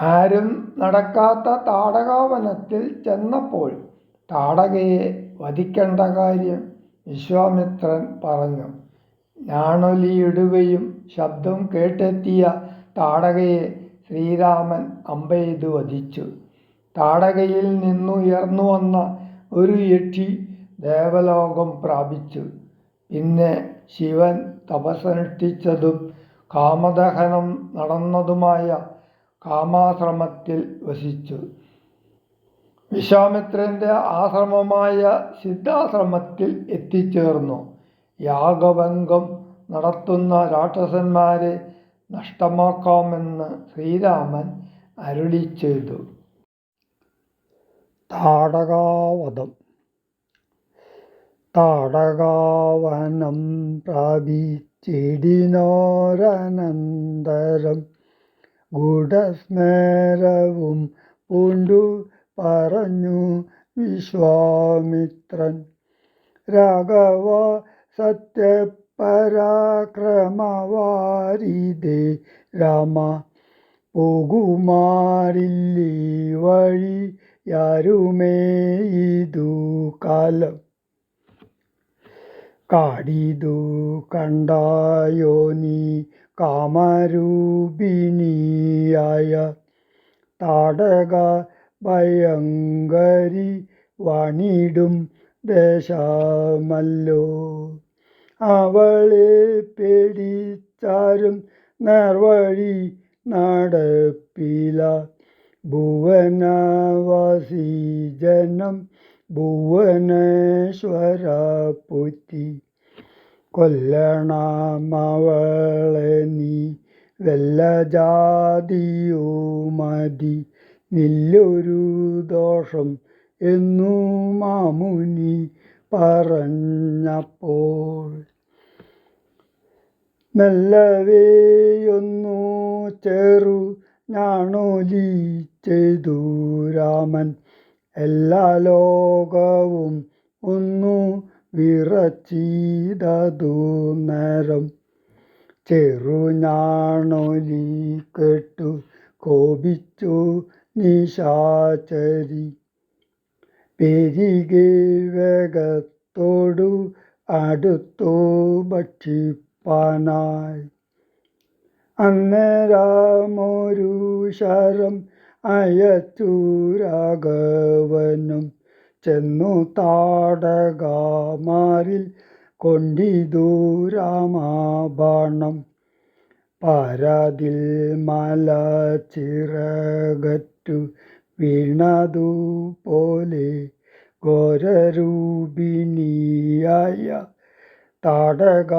ആരും നടക്കാത്ത താടകാവനത്തിൽ ചെന്നപ്പോൾ താടകയെ വധിക്കേണ്ട കാര്യം വിശ്വാമിത്രൻ പറഞ്ഞു. ഞാണൊലിയിടുകയും ശബ്ദം കേട്ടെത്തിയ താടകയെ ശ്രീരാമൻ അമ്പെയ്ത് വധിച്ചു. താടകയിൽ നിന്നുയർന്നു വന്ന ഒരു യക്ഷി ദേവലോകം പ്രാപിച്ചു. പിന്നെ ശിവൻ തപസ്സനുഷ്ഠിച്ചതും കാമദഹനം നടന്നതുമായ കാമാശ്രമത്തിൽ വസിച്ചു. വിശ്വാമിത്രന്റെ ആശ്രമമായ സിദ്ധാശ്രമത്തിൽ എത്തിച്ചേർന്നു. യാഗഭംഗം നടത്തുന്ന രാക്ഷസന്മാരെ നഷ്ടമാക്കാമെന്ന് ശ്രീരാമൻ അരുളിച്ചെയ്തു. താടകാവധം. താടകാവനം പ്രാപിച്ചിടിനോരനന്തരം ഗൂഢസ്മേരവും പൂണ്ടു പറഞ്ഞു വിശ്വാമിത്രൻ. രാഘവ സത്യപരാക്രമവാരിധേ രാമ, പോകുമാറില്ലീ വഴി യാരുമേ ഇതു കാലം. കാടിതു കണ്ടായോ നീ കാമരൂപിണിയായ താടക ഭയങ്കരി വാണിടും ദേശമല്ലോ. അവളെ പേടിച്ചാരും നേർവഴി നടപ്പില. ഭുവനവാസി ജനം ഭുവനേശ്വര പോറ്റി. കൊല്ലണമവളെ നീ വല്ല ജാതിയോ മതി, നില്ലൊരു ദോഷം എന്നു മാമുനി പറഞ്ഞപ്പോൾ മെല്ലവെയൊന്നു ചെറു ഞാണൊലി ചെയ്തു രാമൻ. എല്ലാ ലോകവും ഒന്നു വിറച്ചിതതു നേരം. ചെറുഞാണൊലി കേട്ടു കോപിച്ചു നിശാചരി. പെരികെ വേഗത്തോടു അടുത്തു ഭക്ഷിപ്പാനായി. അന്നേരമൊരു ശരം അയച്ചു രാഘവനും. ചെന്നു താടകമാരിൽ കൊണ്ടിതു രാമബാണം. പാരതിൽ മല ചിറകറ്റു വീണതുപോലെ ഘോരരൂപിണിയായ താടക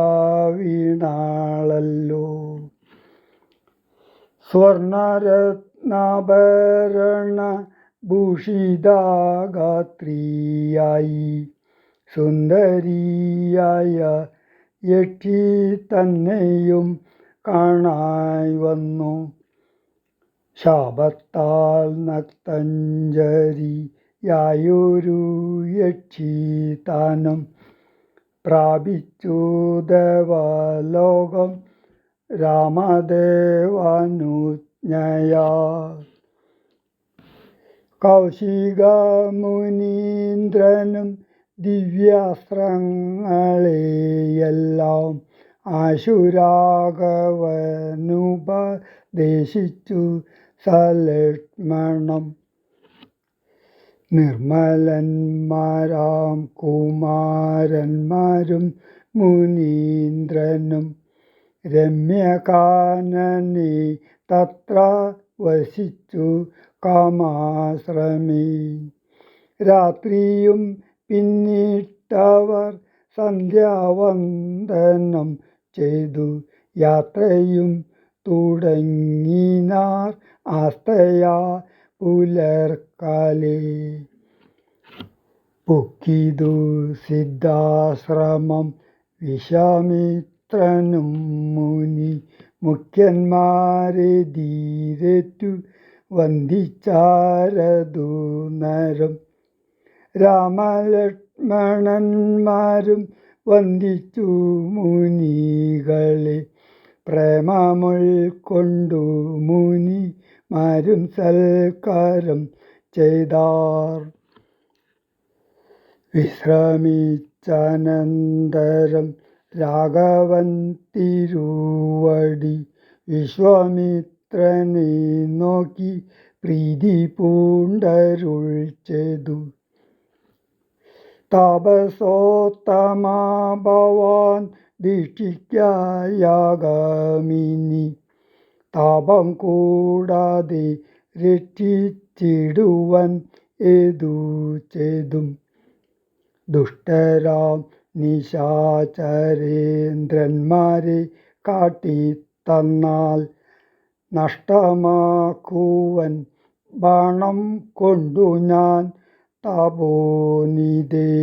വീണാളല്ലോ. സ്വർണരത്നാഭരണ ഭൂഷിതഗാത്രിയായി സുന്ദരിയായ യക്ഷി തന്നെയും കാണായി വന്നു. ശാപത്താൽ നക്തഞ്ജരിയായൊരു യക്ഷി താനും പ്രാപിച്ചു ദേവലോകം രാമദേവാനുജ്ഞയാ. കൗശികമുനീന്ദ്രനും ദിവ്യാസ്ത്രങ്ങളെയെല്ലാം ആശുരാഘവനുപദേശിച്ചു സലക്ഷ്മണം. നിർമ്മലന്മാരാം കുമാരന്മാരും മുനീന്ദ്രനും രമ്യകാനനെ തത്ര വസിച്ചു കാമാശ്രമേ. രാത്രിയും പിന്നിട്ടവർ സന്ധ്യാവന്ദനം ചെയ്തു യാത്രയും തുടങ്ങിനാർ ആസ്തയാ പുലർക്കാലേ. പൊക്കിതു സിദ്ധാശ്രമം വിശ്വാമിത്രനും മുനി മുഖ്യന്മാരെതിരേറ്റു വന്ദിച്ചാരതു നേരം. രാമലക്ഷ്മണന്മാരും വന്ദിച്ചു മുനികളെ. പ്രേമമുൾക്കൊണ്ടു മുനി മാരും സൽക്കാരം ചെയ്താർ. വിശ്രമിച്ചനന്തരം രാഘവൻ തിരുവടി വിശ്വാമിത്രനെ നോക്കി പ്രീതി പൂണ്ടരുൾ ചെയ്തു. താപസോത്തമ ഭവാൻ ദീക്ഷിക്കായാഗമിനി താപം കൂടാതെ രക്ഷിച്ചിടുവാൻ ഏതു ചെയ്തും. ദുഷ്ടരാം നിശാചരേന്ദ്രന്മാരെ കാട്ടിത്തന്നാൽ നഷ്ടമാക്കുവൻ ബാണം കൊണ്ടു ഞാൻ തപോനിധേ.